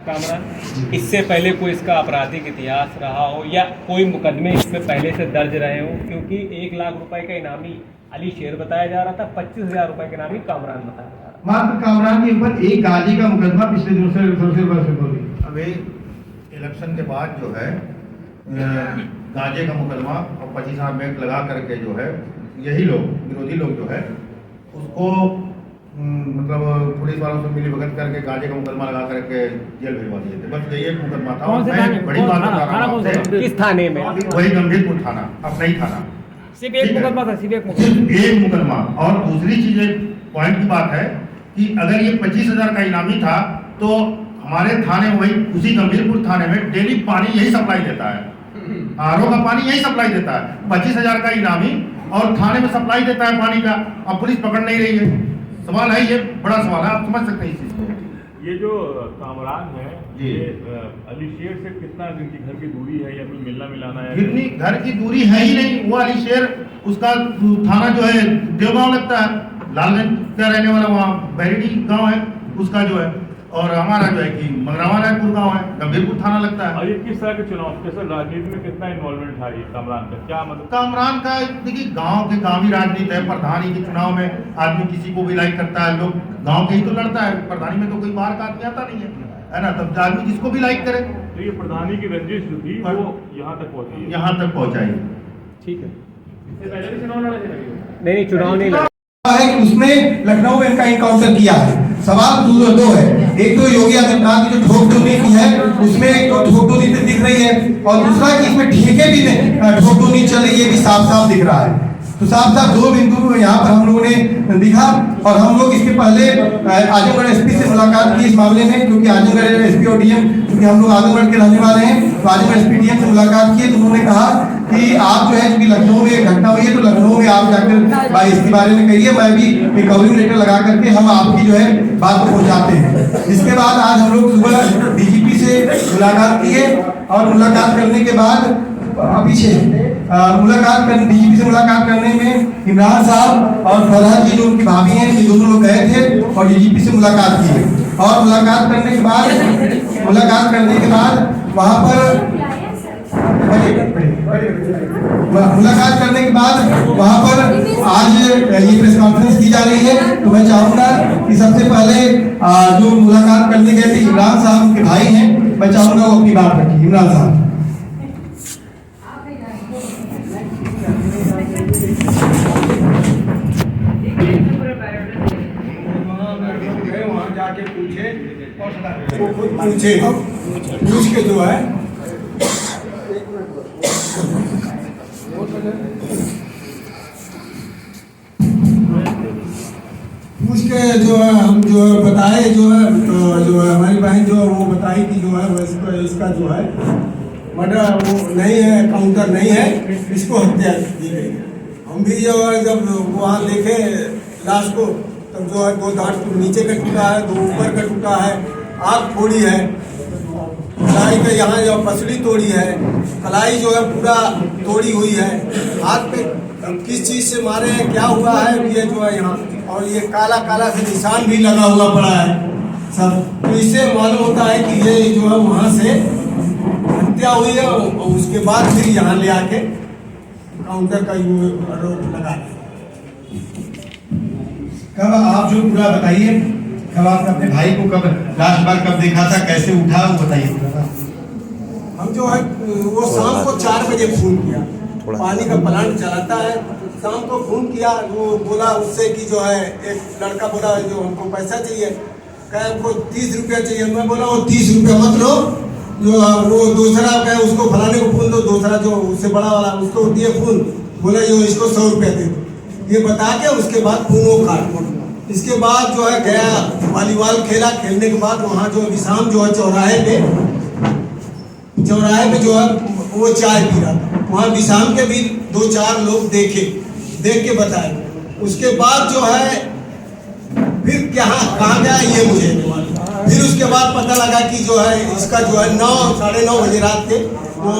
कामरान, इससे पहले कोई इसका आपराधिक इतिहास रहा हो या कोई मुकदमे इसमें पहले से दर्ज रहे हो? क्योंकि 1 लाख रुपए का इनामी अली शेर बताया जा रहा था, 25,000 रुपए का इनामी कामरान बताया जा रहा था। मात्र कामरान के ऊपर एक गाजी का मुकदमा पिछले दूसरे वर्ष में बोली। अभी इलेक्शन के बाद जो है गाजे का मुकदमा और 25,000 बैंक लगा करके जो है यही लोग विरोधी लोग जो है उसको मतलब पुलिस वालों से मिली भगत करके गाजे का मुकदमा लगा करके जेल भिजवा दिए थे। बस यही एक मुकदमा था। मैं बड़ी बात बता रहा हूं, किस थाने में? वही गंभीरपुर थाना, अपना ही थाना। सिर्फ एक मुकदमा था, सिर्फ एक मुकदमा। और दूसरी चीज पॉइंट की बात है कि अगर ये 25,000 का इनामी था तो हमारे थाने वही उसी गंभीरपुर थाने में डेली पानी यही सप्लाई देता है, आरओ का पानी यही सप्लाई देता है। 25,000 का इनामी और थाने में सप्लाई देता है पानी का, अब पुलिस पकड़ नहीं रही है। सवाल है, ये बड़ा सवाल है, आप समझ सकते हैं इस चीज को। ये जो कामरान है ये अली शेर से कितना इनकी घर की दूरी है या कोई मिलना मिलाना है? इतनी घर की दूरी है ही नहीं। वो अली शेर उसका थाना जो है देवगांव लगता है, लालगंज का रहने वाला, वहाँ बैरिडी गांव है उसका जो है, और हमारा जो है कि मंगरावा रायपुर गांव है, गंभीरपुर थाना लगता है। और ये किस तरह के चुनाव, कैसे राजनीति में कितना इन्वॉल्वमेंट था ये कामरान का, क्या मतलब? कामरान का देखिए गांव के गांवी राजनीति है। प्रधानी के चुनाव में आदमी किसी को भी लाइक करता है, लोग गांव के ही तो लड़ता है, प्रधानी में तो कोई बाहर का आदमी आता नहीं है ना, तब आदमी जिसको भी लाइक करे। तो ये प्रधानी की रंजिश जो थी वो यहाँ तक पहुंची, यहाँ तक पहुँचाई। ठीक है, इससे पहले भी चुनाव लड़े थे? नहीं, चुनाव नहीं लड़ा है कि उसने लखनऊ में इनका इनकाउंटर किया है। सवाल दो है, एक तो योगी आदित्यनाथ की जो ठोक-ठोनी की है उसमें एक तो ठोक-ठोनी दिख रही है, और दूसरा कि इसमें ठेके भी ठोक-ठोनी चल रही है, भी साफ साफ दिख रहा है। तो साफ साफ दो बिंदु यहाँ पर हम लोगों ने दिखा। और हम लोग इसके पहले आजमगढ़ एसपी से मुलाकात की इस मामले में, क्योंकि आजमगढ़ एसपी और डीएम, क्योंकि हम लोग आजमगढ़ के रहने वाले हैं, तो आजमगढ़ एसपी डीएम से मुलाकात की। तो उन्होंने कहा कि आप जो है, क्योंकि लखनऊ में घटना हुई है तो लखनऊ में आप जाकर इसके बारे में कहिए, मैं भी एक कवरिंग लेटर लगा करके हम आपकी जो है बात को पहुंचाते हैं। इसके बाद आज हम लोग सुबह डीजीपी से मुलाकात किए, और मुलाकात करने के बाद डीजीपी से मुलाकात करने में इमरान साहब और फरहत जी जो उनकी भाभी हैं, ये दोनों लोग गए थे और डीजीपी से मुलाकात की। और मुलाकात करने के बाद वहाँ पर आज ये प्रेस कॉन्फ्रेंस की जा रही है। तो मैं चाहूंगा कि सबसे पहले जो मुलाकात करने गए थे इमरान साहब के भाई हैं, मैं चाहूंगा वो अपनी बात रखिए। इमरान साहब। पूछ के जो है हम जो बताए जो है, तो जो है हमारी बहन जो है वो बताई कि जो है वो इसका जो है मर्डर वो नहीं है, काउंटर नहीं है, इसको हत्या की गई। हम भी जो है जब वहाँ देखे लाश को, तब जो है 2 दांत नीचे का टूटा है, 2 ऊपर का टूटा है, आँख फोड़ी है, कलाई पे यहाँ जो पसली तोड़ी है, कलाई जो है पूरा तोड़ी हुई है, हाथ पे किस चीज से मारे हैं, क्या हुआ है, ये जो है यहाँ, और ये काला काला से निशान भी लगा हुआ पड़ा है सब। तो इससे मालूम होता है कि ये जो है वहाँ से हत्या हुई है, और उसके बाद फिर यहाँ ले आके काउंटर का आरोप लगा। कब आप जो पूरा बताइए, कब आपने अपने भाई को कब लास्ट बार कब देखा था, कैसे उठा, वो बताइए। हम जो है वो शाम को 4 बजे फोन किया, पानी का प्लांट चलाता है, शाम को फोन किया। वो बोला उससे कि जो है एक लड़का बोला जो हमको पैसा चाहिए, कहे हमको 30 रुपया चाहिए। मैं बोला वो 30 रुपया मत लो, जो वो दूसरा कहे उसको फलाने को फोन दो, दूसरा जो उससे बड़ा वाला उसको दिए फोन, बोला जो इसको 100 रुपया दे दो। ये बता के उसके बाद फोन वो काट। इसके बाद जो है गया वॉलीबॉल खेला, खेलने के बाद वहाँ जो विशाम जो है चौराहे पे जो है वो चाय पी रहा था, वहाँ विशाम के भी 2-4 लोग देख के बताए। उसके बाद जो है फिर कहाँ गया ये मुझे नहीं मालूम। फिर उसके बाद पता लगा कि जो है इसका जो है 9-9:30 बजे रात के वो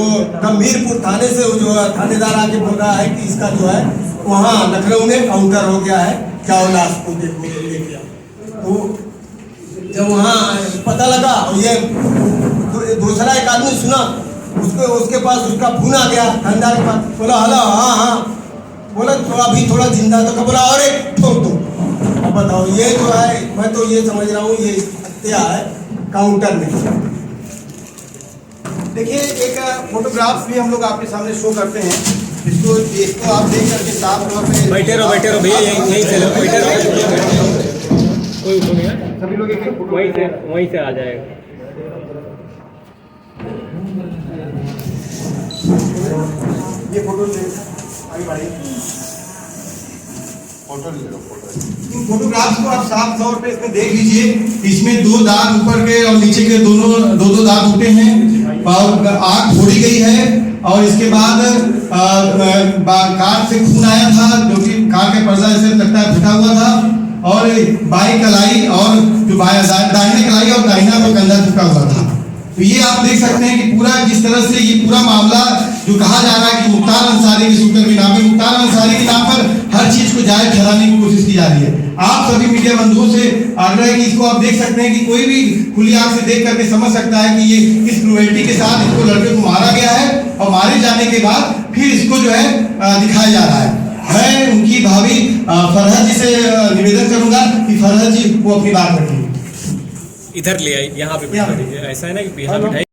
गंभीरपुर थाने से जो है थानेदार आके बोल रहा है कि इसका जो है वहाँ लखनऊ में काउंटर हो गया है, जाओ लाश को देखो ले गया। तो जब वहाँ पता लगा और ये दूसरा एक आदमी सुना, उसके पास उसका फोन आ गया थानेदार के पास, बोला हला हाँ बोला थोड़ा जिंदा तो बोला और एक ठोक दो। अब बताओ ये जो है, मैं तो ये समझ रहा हूँ ये हत्या है काउंटर में। देखिए एक फोटोग्राफ्स भी हम लोग आपके सामने शो करते हैं, इसको आप देख करके साफ तौर पे बैठे रहो भैया, यहीं चलो, बैठे रहो, कोई उठो नहीं है, सभी लोग एक फोटो वहीं से आ जाएगा। ये फोटो ले आगे बढ़िए। इन फोटोग्राफ्स को आप साफ तौर पे इसमें देख लीजिए, इसमें 2 दाग ऊपर के और नीचे के दोनों दो दाग उठे हैं और आग फोड़ी गई है। और इसके बाद कार से खून आया था, जो कि कार के पर्दा ऐसे लगता है फटा हुआ था, और बाई कलाई और जो दाहिने कलाई और दाहिना तो कंधा झुका हुआ था। तो ये आप देख सकते हैं कि पूरा जिस तरह से ये पूरा मामला जो कहा जा रहा है कि मुख्तार अंसारी के शूटर के नाम पे, मुख्तार अंसारी के नाम पर हर चीज को जायज ठहराने की कोशिश की जा रही है। आप सभी मीडिया बंधुओं से आग्रह है कि इसको आप देख सकते हैं कि कोई भी खुली आंख से देख करके समझ सकता है कि ये किस क्रूएल्टी के साथ इसको लड़के को मारा गया है, और मारे जाने के बाद फिर इसको जो है दिखाया जा रहा है। मैं उनकी भाभी फरहत जी से निवेदन करूंगा कि फरहत जी वो अपनी बात रखें। इधर ले आई, यहाँ पे बिठा दीजिए, ऐसा है ना कि यहाँ बिठाई।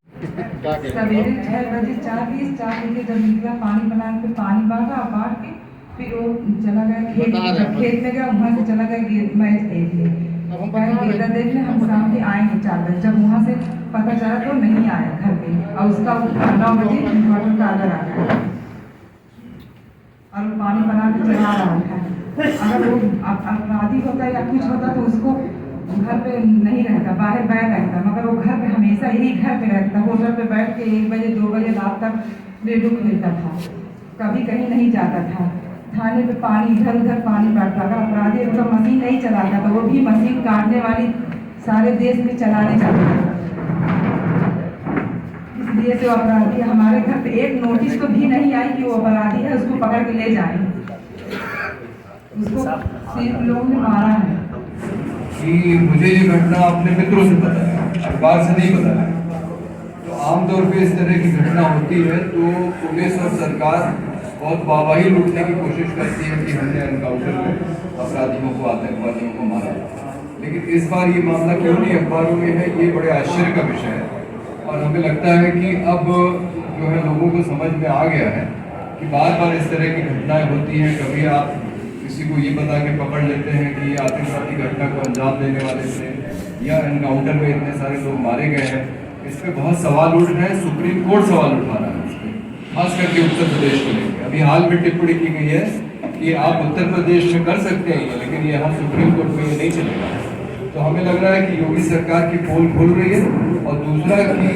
सवेरे 6 बजे 4 बजे जब निकला, पानी बना के पानी बांट के फिर वो चला गया खेत में गया, वहाँ से चला गया मैच देखने, गेंदा देखने। हम सामने आएंगे 4 बजे, जब वहाँ से पता चला तो नहीं आया घर पे, और उसका 9 बजे इन्वर्टर का ऑर्डर आ गया और पानी बना के चला रहा था। अगर वो अपराधी होता या कुछ होता तो उसको घर पे नहीं रहता, बाहर बैठ रहता, मगर वो घर पे हमेशा यही घर पे रहता। होटल पे बैठ के 1 बजे 2 बजे रात तक रेडू खेलता था, कभी कहीं नहीं जाता था। थाने पे पानी इधर उधर पानी बढ़ता, अगर अपराधी तो मशीन नहीं चलाता तो वो भी मशीन काटने वाली सारे देश में चलाने जाते थे। इसलिए तो अपराधी हमारे घर पे एक नोटिस तो भी नहीं आई कि वो अपराधी है, उसको पकड़ के ले जाए। उसको सिर्फ लोगों ने मारा है। कि मुझे ये घटना अपने मित्रों से पता है, अखबार से नहीं पता है। तो आमतौर पे इस तरह की घटना होती है तो पुलिस और सरकार बहुत वाहवाही लूटने की कोशिश करती है कि हमने एनकाउंटर में अपराधियों को, आतंकवादियों को मारा। लेकिन इस बार ये मामला क्यों नहीं अखबारों में है, ये बड़े आश्चर्य का विषय है। और हमें लगता है कि अब जो है लोगों को समझ में आ गया है कि बार बार इस तरह की घटनाएं होती हैं। कभी आप किसी को ये बता के पकड़ लेते हैं कि ये आतंकवादी घटना को अंजाम देने वाले थे, या एनकाउंटर में इतने सारे लोग मारे गए हैं। इस पर बहुत सवाल उठ रहे हैं, सुप्रीम कोर्ट सवाल उठा रहा है इस पर, खास करके उत्तर प्रदेश को लेकर। अभी हाल में टिप्पणी की गई है कि आप उत्तर प्रदेश में कर सकते हैं, लेकिन ये यहाँ सुप्रीम कोर्ट में ये नहीं चलेगा। तो हमें लग रहा है कि योगी सरकार की पोल खुल रही है। और दूसरा कि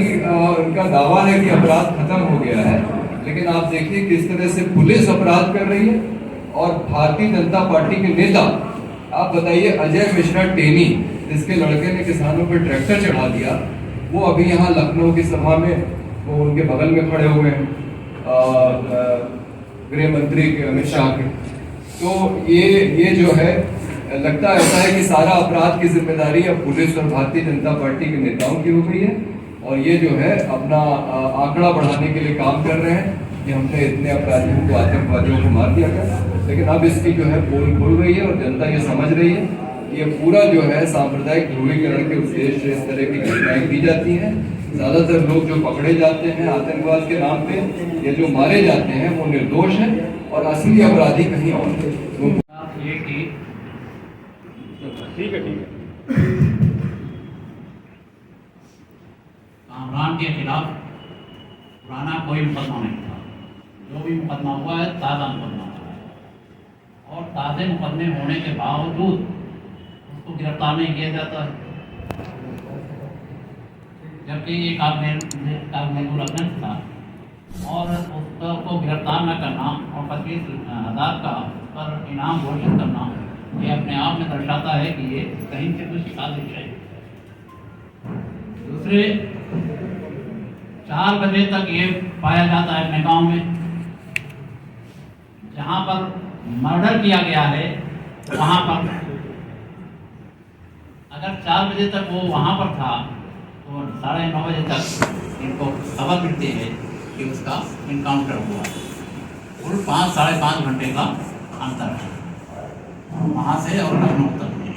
उनका दावा है कि अपराध खत्म हो गया है, लेकिन आप देखिए किस तरह से पुलिस अपराध कर रही है। और भारतीय जनता पार्टी के नेता, आप बताइए, अजय मिश्रा टेनी, जिसके लड़के ने किसानों पर ट्रैक्टर चढ़ा दिया, वो अभी यहाँ लखनऊ की सभा में वो उनके बगल में खड़े हुए हैं गृह मंत्री अमित शाह के। तो ये जो है, लगता ऐसा है कि सारा अपराध की जिम्मेदारी अब पुलिस और भारतीय जनता पार्टी के नेताओं की हो गई है। और ये जो है अपना आंकड़ा बढ़ाने के लिए काम कर रहे हैं कि हमने इतने अपराधियों को, आतंकवादियों को मार दिया गया। लेकिन अब इसकी जो है पोल खुल रही है और जनता ये समझ रही है कि ये पूरा जो है सांप्रदायिक ध्रुवीकरण के उद्देश्य से इस तरह की घटनाएं की जाती हैं। ज्यादातर लोग जो पकड़े जाते हैं आतंकवाद के नाम पे, ये जो मारे जाते हैं, वो निर्दोष हैं और असली अपराधी कहीं और हैं। ठीक है। कामरान के खिलाफ पुराना कोई मुकदमा नहीं था। जो भी मुकदमा हुआ है ताज़ा मुकदमा हुआ है, और ताज़े मुकदमे होने के बावजूद उसको गिरफ्तार नहीं किया जाता है। जबकि ये कागमेलू रखने था, और उसको गिरफ्तार न करना और 25,000 का पर इनाम घोषित करना, ये अपने आप में दर्शाता है कि ये कहीं से कुछ साजिश है। दूसरे 4 बजे तक ये पाया जाता है अपने गांव में, जहां पर मर्डर किया गया है, वहां पर अगर 4 बजे तक वो वहाँ पर था तो 9:30 बजे तक इनको खबर मिलती है कि उसका इनकाउंटर हुआ। कुल 5-5.5 घंटे का अंतर है वहाँ से और लखनऊ तक में।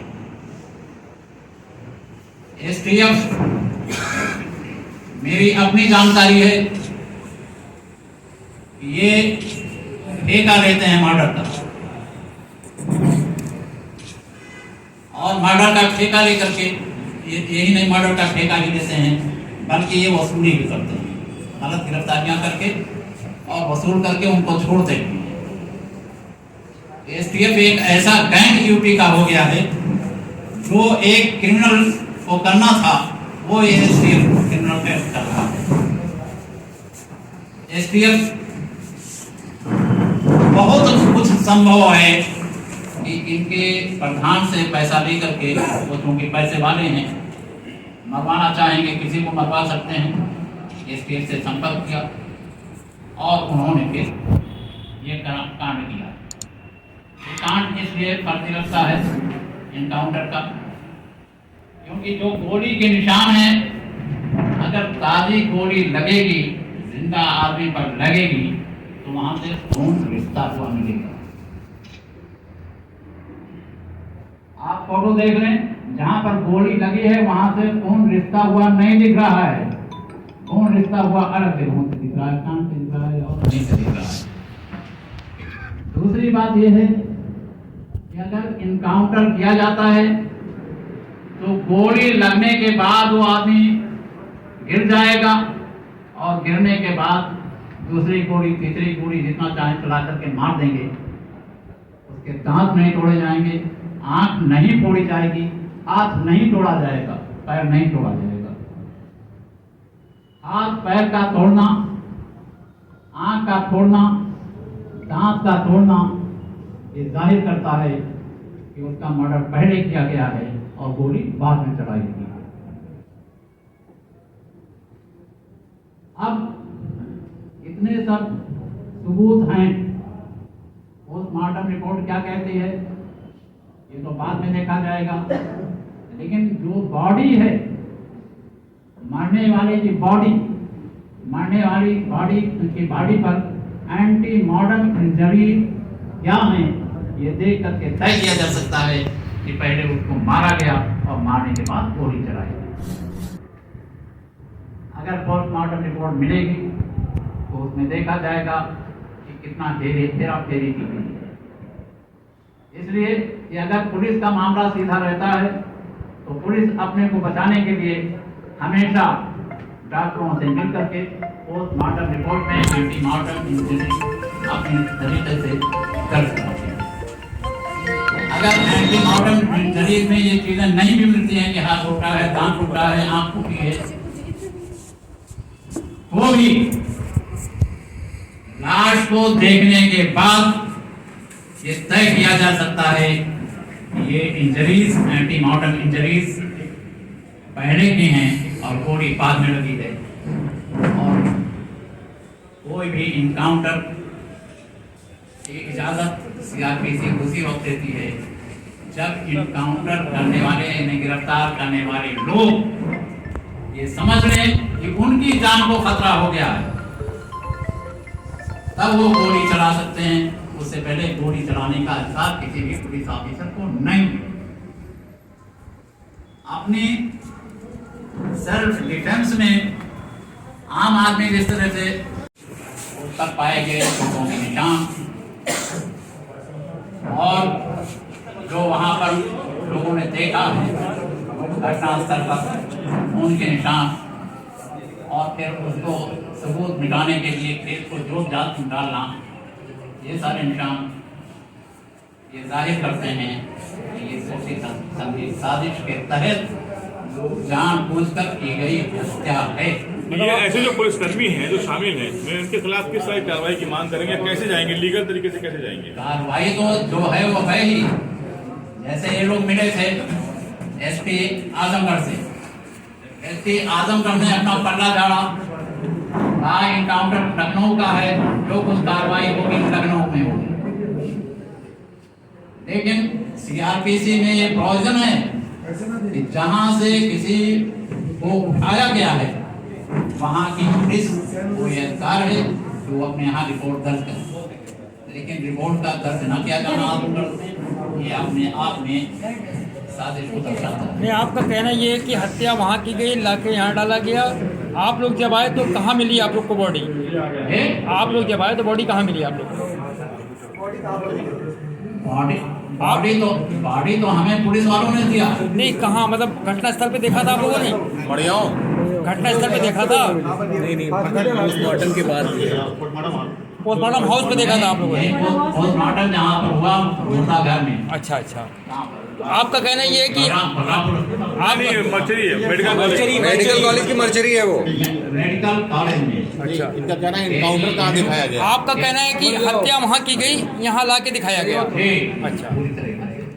STF, मेरी अपनी जानकारी है ये ठेका लेते हैं मर्डर का, और मर्डर का ठेका लेकर के यही नहीं, मर्डर का ठेका भी लेते हैं बल्कि ये वसूली भी करते हैं, गलत गिरफ्तारियां करके और वसूल करके उनको छोड़ते हैं। STF एक ऐसा गैंग यूपी का हो गया है, जो एक क्रिमिनल को करना था वो ये STF क्रिमिनल कर रहा है। STF बहुत कुछ संभव है कि इनके प्रधान से पैसा लेकर के, वो चूंकि पैसे वाले हैं, मरवाना चाहेंगे, किसी को मरवा सकते हैं। STF से संपर्क किया और उन्होंने फिर ये कांड किया। कांड इसलिए फर्जी लगता है इनकाउंटर का, क्योंकि जो गोली के निशान है, अगर ताजी गोली लगेगी, जिंदा आदमी पर लगेगी, तो वहां से खून रिश्ता हुआ मिलेगा। आप फोटो देख लें, जहां पर गोली लगी है वहां से खून रिश्ता हुआ नहीं दिख रहा है। खून रिश्ता हुआ अलग जगहों से दिख रहा है, कान से दिख रहा है और कहीं से दिख रहा है। दूसरी बात यह है कि अगर इनकाउंटर किया जाता है तो गोली लगने के बाद वो आदमी गिर जाएगा, और गिरने के बाद दूसरी गोली, तीसरी गोली जितना चाहे चला करके मार देंगे। उसके दांत नहीं तोड़े जाएंगे, आंख नहीं फोड़ी जाएगी, हाथ नहीं तोड़ा जाएगा, पैर नहीं तोड़ा जाएगा। हाथ पैर का तोड़ना, आंख का तोड़ना, दांत का तोड़ना, ये जाहिर करता है कि उसका मर्डर पहले किया गया है और गोली बाद में चलाई गई। अब इतने सब सबूत हैं, पोस्टमार्टम रिपोर्ट क्या कहती है ये तो बाद में देखा जाएगा, लेकिन जो बॉडी है, मरने वाले की बॉडी, मरने वाली बॉडी की बॉडी पर एंटी मॉर्टम इंजरी क्या है ये देख करके तय किया जा सकता है कि पहले उसको मारा गया और मारने के बाद गोली चलाई गई। अगर पोस्टमार्टम रिपोर्ट मिलेगी तो उसमें देखा जाएगा कि कितना हेरा-फेरी की गई है। इसलिए कि अगर पुलिस का मामला सीधा रहता है तो पुलिस अपने को बचाने के लिए हमेशा डॉक्टरों से मिल करके पोस्टमार्टम रिपोर्ट में एंटीमार्टम इंजरी अपने तरीके से कर सकती है। अगर एंटीमार्टम इंजरी में ये चीजें नहीं भी मिलती हैं कि हाथ टूटा है, दांत टूटा है, आंख टूटी है, तो भी लाश को देखने के बाद ये तय किया जा सकता है कि ये इंजरीज, एंटीमार्टम इंजरीज पहले की हैं और गोली बाद में लगी है। और कोई भी इनकाउंटर की इजाजत CRPC उसी वक्त देती है जब इनकाउंटर करने वाले, यानी गिरफ्तार करने वाले लोग ये समझ लें कि उनकी जान को खतरा हो गया है, तब वो गोली चला सकते हैं। उससे पहले गोली चलाने का अधिकार किसी भी पुलिस ऑफिसर को नहीं। अपनी सेल्फ डिफेंस में आम आदमी जिस तरह से तक पाए गए लोगों के निशान और जो वहां पर लोगों ने देखा है घटनास्थल पर उनके निशान, और फिर उसको सबूत मिटाने के लिए केस को जोत जात डालना, ये सारे निशान ये जाहिर करते हैं कि ये सोची साजिश के तहत जानबूझकर की गई हत्या है। ये ऐसे जो पुलिसकर्मी हैं जो शामिल हैं, मैं उनके खिलाफ किस तरह की कार्रवाई की मांग करेंगे, कैसे जाएंगे, लीगल तरीके से कैसे जाएंगे? कार्रवाई तो जो है वो है ही। जैसे ये लोग मिले थे SP आजमगढ़ से, SP आजमगढ़ ने अपना पल्ला झाड़ा, कहा इनकाउंटर लखनऊ का है, जो कुछ कार्रवाई होगी लखनऊ में होगी। लेकिन CRPC में ये प्रोविजन है कि जहाँ से किसी को उठाया गया है वहाँ की पुलिस को यह अधिकार है कि वो अपने यहाँ रिपोर्ट दर्ज करे, लेकिन रिपोर्ट का दर्ज न किया जाना ये अपने आप में साजिश को दर्शाता है। नहीं, आपका कहना ये है कि हत्या वहाँ की गई, लाके यहाँ डाला गया। आप लोग जब आए तो कहाँ मिली आप लोग को बॉडी? आप लोग जब आए तो बॉडी कहाँ मिली आप लोग को? बॉडी तो हमें पुलिस वालों ने दिया। नहीं, कहाँ, मतलब घटना स्थल पे देखा था आप लोगों ने? बढ़िया घटना स्थल पे देखा था? नहीं पोस्टमार्टम के बाद पोस्टमार्टम हाउस पे देखा था आप लोगों ने? पोस्टमार्टम जहाँ पर हुआ मुर्दा घर में। अच्छा। तो आपका कहना ये है कि आप मर्चरी है, मेडिकल कॉलेज की मर्चरी है वो। मेडिकल कॉलेज में। अच्छा, इनका कहना है इनकाउंटर कहाँ दिखाया गया? आपका कहना है कि हत्या वहाँ की गई, यहाँ लाके दिखाया गया। अच्छा,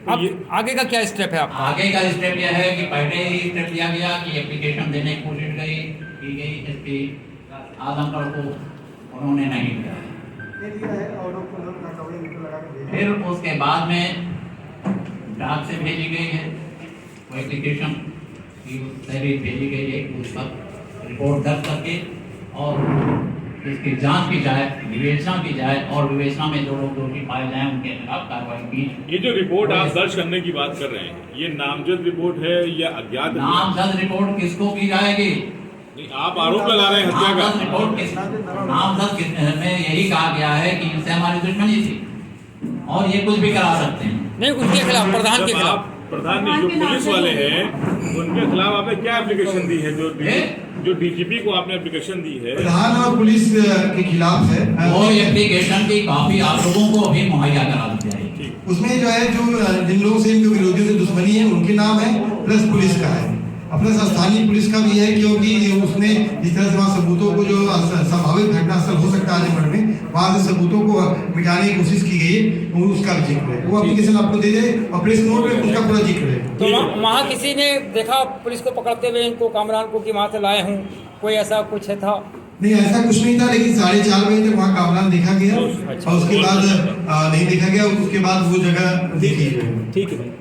अब आगे का क्या स्टेप है आपका? आगे का स्टेप यह है कि पहले ही स्टेप लिया गया कि एप्लीकेशन देने की कोशिश की गई एसपी आजमगढ़ को, उन्होंने नहीं किया। फिर उसके बाद में डाक से भेजी गई है वो एप्लीकेशन की तहरीर भेजी गई है कि उस पर रिपोर्ट दर्ज करके और इसकी जांच की जाए, विवेचना की जाए और विवेचना में जो लोग दोषी पाए जाएं उनके खिलाफ कार्रवाई की। ये जो रिपोर्ट आप दर्ज करने की बात कर रहे हैं, ये नामजद रिपोर्ट है या अज्ञात? नामजद रिपोर्ट किसको की जाएगी? आप आरोप लगा रहे हैं हत्या का। नामजद रिपोर्ट नामजद में यही कहा गया है कि इनसे हमारी दुश्मनी थी और ये कुछ भी करा सकते हैं। नहीं, उनके खिलाफ, प्रधान के खिलाफ। प्रधान ने जो पुलिस वाले हैं उनके खिलाफ आपने क्या एप्लीकेशन दी है? जो डीजीपी को आपने एप्लीकेशन दी है, प्रधान और पुलिस के खिलाफ है वो एप्लीकेशन की कॉपी आप लोगों को अभी मुहैया करा दी जाएगी। उसमें जो है जो जिन लोगों से इनके विरोधियों से दुश्मनी है उनके नाम है, प्लस पुलिस का है, अपने स्थानीय पुलिस का भी है, क्योंकि उसने जिस तरह से वहाँ सबूतों को जो संभावित घटनास्थल हो सकता है आजमगढ़ में, वहाँ से सबूतों को मिटाने की कोशिश की गई है, उसका भी जिक्र है। वो एप्लीकेशन आपको दे दे और प्रेस नोट में उसका पूरा जिक्र है। तो वहाँ किसी ने देखा पुलिस को पकड़ते हुए इनको, कामरान को, कि वहाँ से लाए हूँ, कोई ऐसा कुछ है था? नहीं, ऐसा कुछ नहीं था, लेकिन 4:30 बजे तक वहाँ कामरान देखा गया और उसके बाद नहीं देखा गया, उसके बाद वो जगह देखी गई। ठीक है।